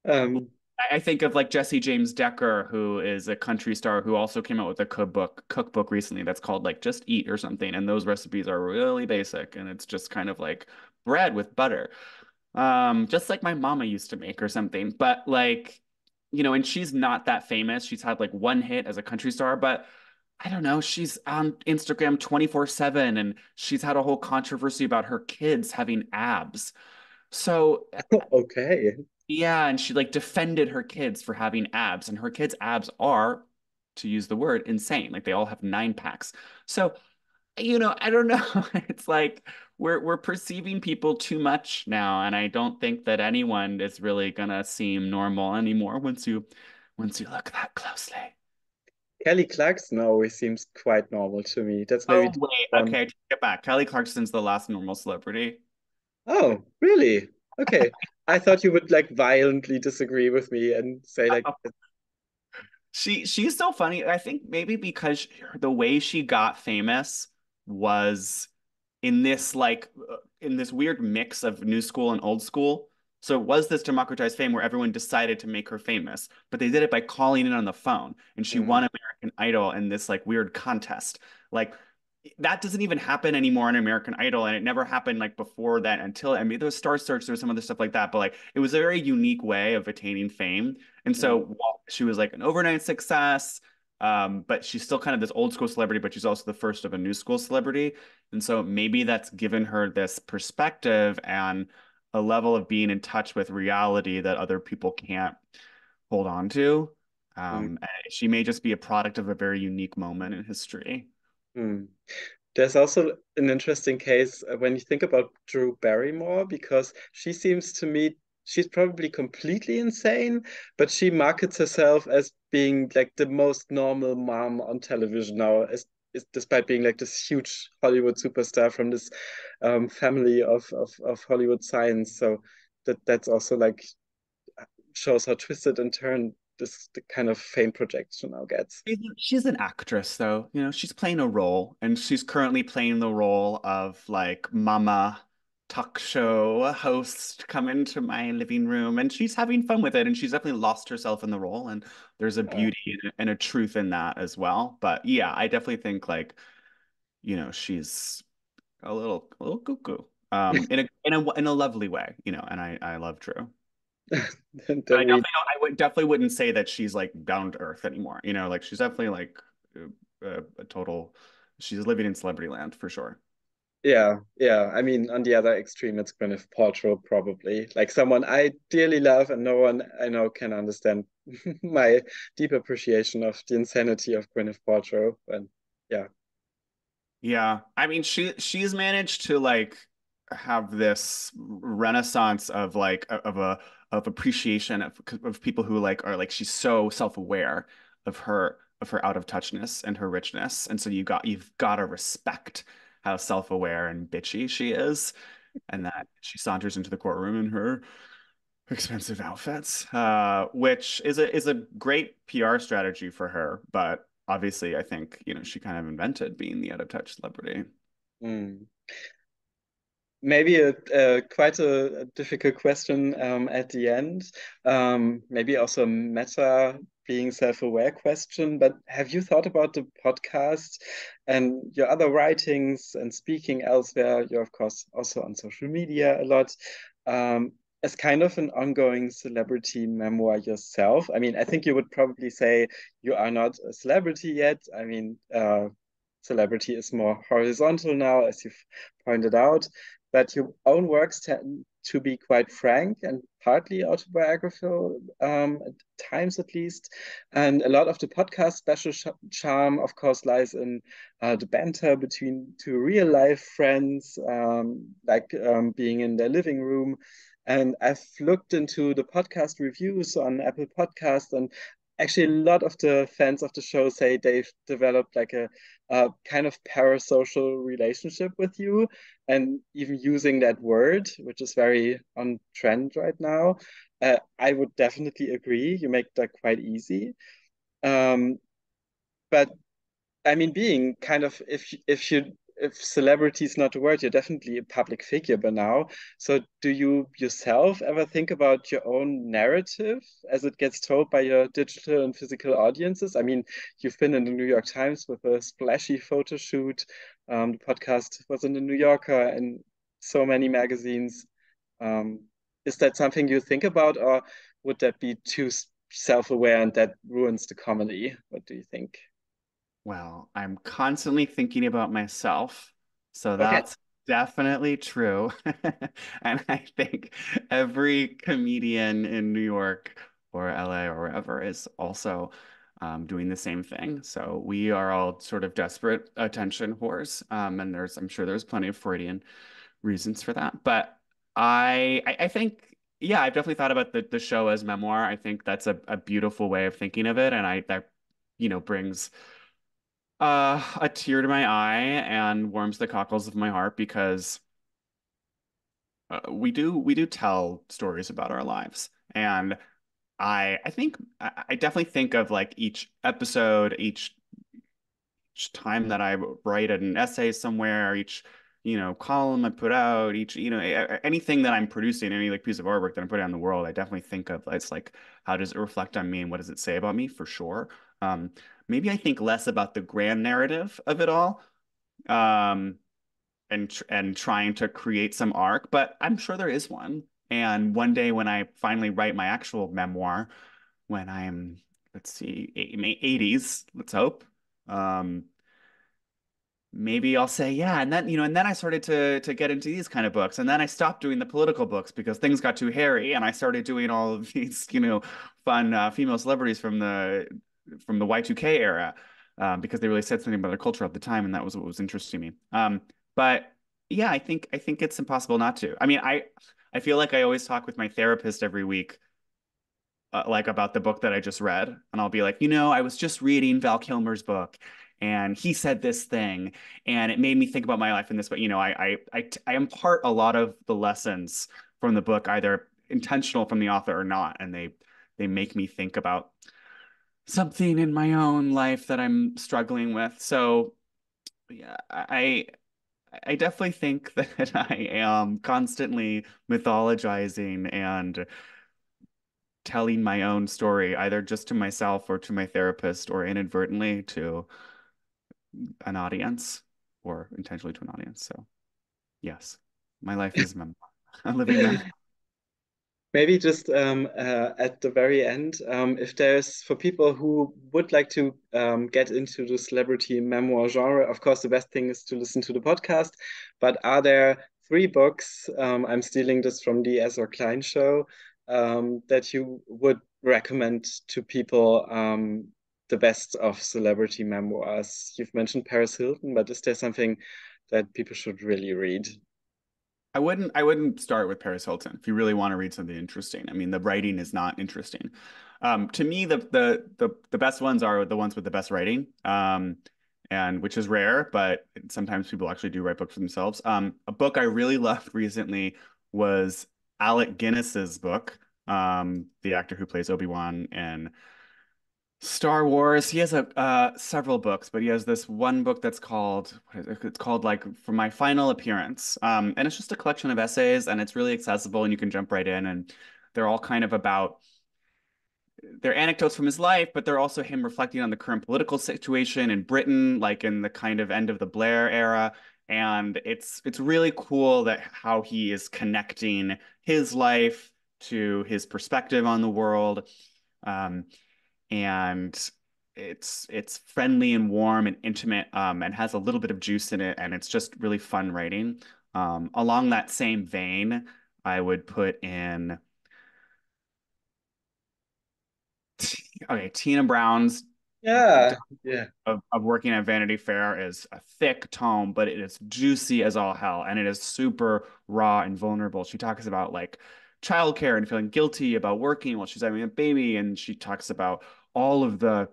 S1: Um,
S2: I think of like Jesse James Decker, who is a country star who also came out with a cookbook recently that's called like Just Eat or something. And those recipes are really basic and it's just kind of like bread with butter. Just like my mama used to make or something. But like, and she's not that famous. She's had like one hit as a country star, but I don't know, she's on Instagram 24/7 and she's had a whole controversy about her kids having abs. So
S1: okay.
S2: yeah, and she like defended her kids for having abs, and her kids' abs are, to use the word, insane. Like they all have nine packs. So, I don't know. It's like we're perceiving people too much now, and I don't think that anyone is really gonna seem normal anymore once you look that closely.
S1: Kelly Clarkson always seems quite normal to me. That's maybe
S2: Oh
S1: the
S2: wait,
S1: one.
S2: okay, take it back. Kelly Clarkson's the last normal celebrity.
S1: Oh, really? Okay. I thought you would like violently disagree with me and say like,
S2: She's so funny. I think maybe because the way she got famous was in this weird mix of new school and old school. So it was this democratized fame where everyone decided to make her famous, but they did it by calling in on the phone, and she
S1: mm,
S2: won American Idol in this like weird contest. Like that doesn't even happen anymore on American Idol, and it never happened like before that until I mean there was Star Search, there was some other stuff like that, but like it was a very unique way of attaining fame. And so
S1: mm,
S2: while she was like an overnight success. But she's still kind of this old school celebrity, but she's also the first of a new school celebrity. And so maybe that's given her this perspective and a level of being in touch with reality that other people can't hold on to.
S1: mm,
S2: And she may just be a product of a very unique moment in history.
S1: mm. There's also an interesting case when you think about Drew Barrymore, because she seems to me she's probably completely insane, but she markets herself as being like the most normal mom on television now, despite being like this huge Hollywood superstar from this family of Hollywood science. So that's also like shows how twisted and turned this the kind of fame projection now gets.
S2: She's an actress, though. She's playing a role, and she's currently playing the role of like mama talk show host come into my living room, and she's having fun with it, and she's definitely lost herself in the role, and there's a
S1: Uh,
S2: beauty and a truth in that as well. But yeah, I definitely think like, she's a little cuckoo. In a lovely way, and I love Drew. But
S1: then we
S2: I would definitely wouldn't say that she's like down to earth anymore. Like she's definitely like a total. She's living in celebrity land for sure.
S1: Yeah, yeah. I mean, on the other extreme, it's Gwyneth Paltrow, probably. Like someone I dearly love, and no one I know can understand my deep appreciation of the insanity of Gwyneth Paltrow. And yeah.
S2: Yeah, I mean she's managed to like have this renaissance of like of appreciation of people who like are like she's so self-aware of her out of touchness and her richness, and so you've got to respect how self-aware and bitchy she is, and that she saunters into the courtroom in her expensive outfits, which is a great PR strategy for her. But obviously, I think she kind of invented being the out of touch celebrity.
S1: Mm. Maybe a quite a difficult question at the end. Maybe also a meta being self-aware question, but have you thought about the podcast and your other writings and speaking elsewhere? You're of course also on social media a lot. Um, as kind of an ongoing celebrity memoir yourself, I mean, I think you would probably say you are not a celebrity yet. I mean, celebrity is more horizontal now, as you've pointed out, but your own works tend to be quite frank and partly autobiographical, at times at least. And a lot of the podcast special charm, of course, lies in the banter between two real life friends, like being in their living room. And I've looked into the podcast reviews on Apple Podcasts, and actually, a lot of the fans of the show say they've developed like a kind of parasocial relationship with you, and even using that word, which is very on trend right now. I would definitely agree. You make that quite easy. Um, but I mean, being kind of if celebrity is not a word, you're definitely a public figure by now. So do you yourself ever think about your own narrative as it gets told by your digital and physical audiences? I mean, you've been in the New York Times with a splashy photo shoot. The podcast was in the New Yorker and so many magazines. Um, is that something you think about, or would that be too self-aware and that ruins the comedy? What do you think?
S2: Well, I'm constantly thinking about myself, so
S1: Okay.
S2: that's definitely true. And I think every comedian in New York or LA or wherever is also doing the same thing. So we are all sort of desperate attention whores, and I'm sure there's plenty of Freudian reasons for that. But I think, yeah, I've definitely thought about the show as memoir. I think that's a beautiful way of thinking of it, and I that brings a tear to my eye and warms the cockles of my heart because we do tell stories about our lives, and I think I definitely think of like each episode, each time that I write an essay somewhere, each column I put out, each anything that I'm producing, any like piece of artwork that I'm putting on the world, I definitely think of it's like how does it reflect on me and what does it say about me for sure. Um, Maybe I think less about the grand narrative of it all, um, and trying to create some arc, but I'm sure there is one. And one day when I finally write my actual memoir, when I'm, let's see, 80s, let's hope. Um, Maybe I'll say, yeah, and then I started to get into these kind of books, and then I stopped doing the political books because things got too hairy, and I started doing all of these, fun female celebrities from the Y2K era, because they really said something about their culture at the time, and that was what was interesting me. But yeah, I think it's impossible not to. I mean, I feel like I always talk with my therapist every week, like about the book that I just read, and I'll be like, I was just reading Val Kilmer's book, and he said this thing, and it made me think about my life in this way. I impart a lot of the lessons from the book, either intentional from the author or not, and they make me think about something in my own life that I'm struggling with. So yeah, I definitely think that I am constantly mythologizing and telling my own story, either just to myself or to my therapist or inadvertently to an audience or intentionally to an audience. So, yes, my life is a memoir, a living memoir.
S1: Maybe just at the very end, if there's for people who would like to get into the celebrity memoir genre, of course, the best thing is to listen to the podcast. But are there three books? I'm stealing this from the Ezra Klein show, that you would recommend to people, the best of celebrity memoirs? You've mentioned Paris Hilton, but is there something that people should really read?
S2: I wouldn't start with Paris Hilton if you really want to read something interesting. I mean, the writing is not interesting. To me, the best ones are the ones with the best writing, and which is rare, but sometimes people actually do write books for themselves. A book I really loved recently was Alec Guinness's book, the actor who plays Obi-Wan and Star Wars. He has several books, but he has this one book that's called what is it? It's called like For My Final Appearance. And it's just a collection of essays, and it's really accessible, and you can jump right in, and they're all kind of about they're anecdotes from his life, but they're also him reflecting on the current political situation in Britain, like in the kind of end of the Blair era. And it's really cool that how he is connecting his life to his perspective on the world. Um, and it's friendly and warm and intimate, and has a little bit of juice in it, and it's just really fun writing. Along that same vein, I would put in okay, Tina Brown's
S1: Yeah, yeah.
S2: of working at Vanity Fair is a thick tome, but it is juicy as all hell, and it is super raw and vulnerable. She talks about like childcare and feeling guilty about working while she's having a baby, and she talks about all of the,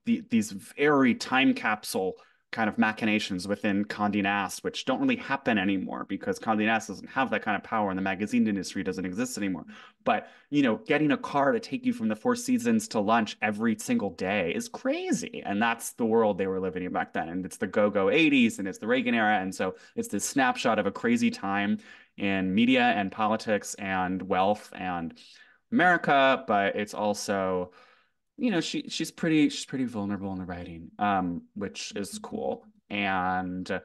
S2: these very time capsule kind of machinations within Condé Nast, which don't really happen anymore because Condé Nast doesn't have that kind of power, and the magazine industry doesn't exist anymore. But getting a car to take you from the Four Seasons to lunch every single day is crazy. And that's the world they were living in back then. And it's the go-go 80s and it's the Reagan era. And so it's this snapshot of a crazy time in media and politics and wealth and America, but it's also, she's pretty vulnerable in the writing, which is cool. And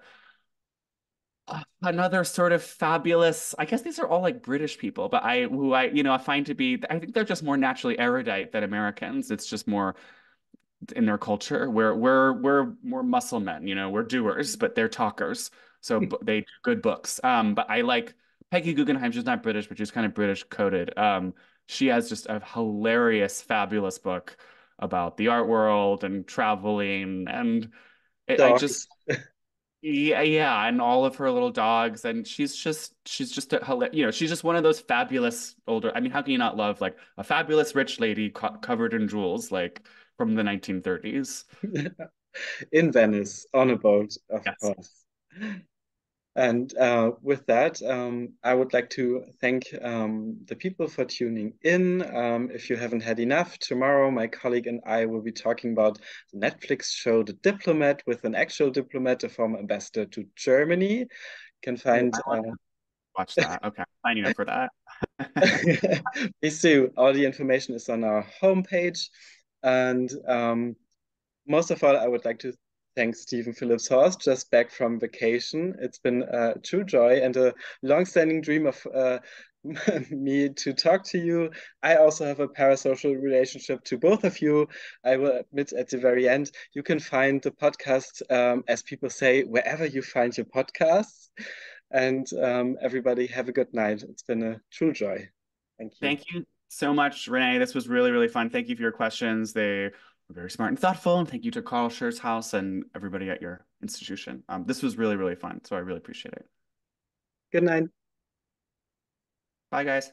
S2: another sort of fabulous, I guess these are all like British people, but I find to be, I think they're just more naturally erudite than Americans. It's just more in their culture. We're more muscle men, we're doers, but they're talkers. So they do good books. But I like Peggy Guggenheim. She's not British, but she's kind of British coded. She has just a hilarious, fabulous book about the art world and traveling, and I just
S1: Dogs.
S2: yeah, yeah, and all of her little dogs, and she's just she's just one of those fabulous older. I mean, how can you not love like a fabulous rich lady covered in jewels, like from the 1930s?
S1: In Venice, on a boat, of
S2: Yes.
S1: course. And with that, I would like to thank the people for tuning in. If you haven't had enough, tomorrow my colleague and I will be talking about the Netflix show The Diplomat with an actual diplomat, a former ambassador to Germany. You can
S2: Oh,
S1: find
S2: I want to watch that. Okay, signing up for that.
S1: please do. All the information is on our homepage. And most of all, I would like to thank Stephen Phillips-Horst, just back from vacation. It's been a true joy and a long-standing dream of me to talk to you. I also have a parasocial relationship to both of you. I will admit at the very end, you can find the podcast, as people say, wherever you find your podcasts. And everybody have a good night. It's been a true joy. Thank you.
S2: Thank you so much, Renee. This was really, really fun. Thank you for your questions. They were very smart and thoughtful. And thank you to Carl Scherzhaus and everybody at your institution. This was really, really fun. So I really appreciate it.
S1: Good night.
S2: Bye, guys.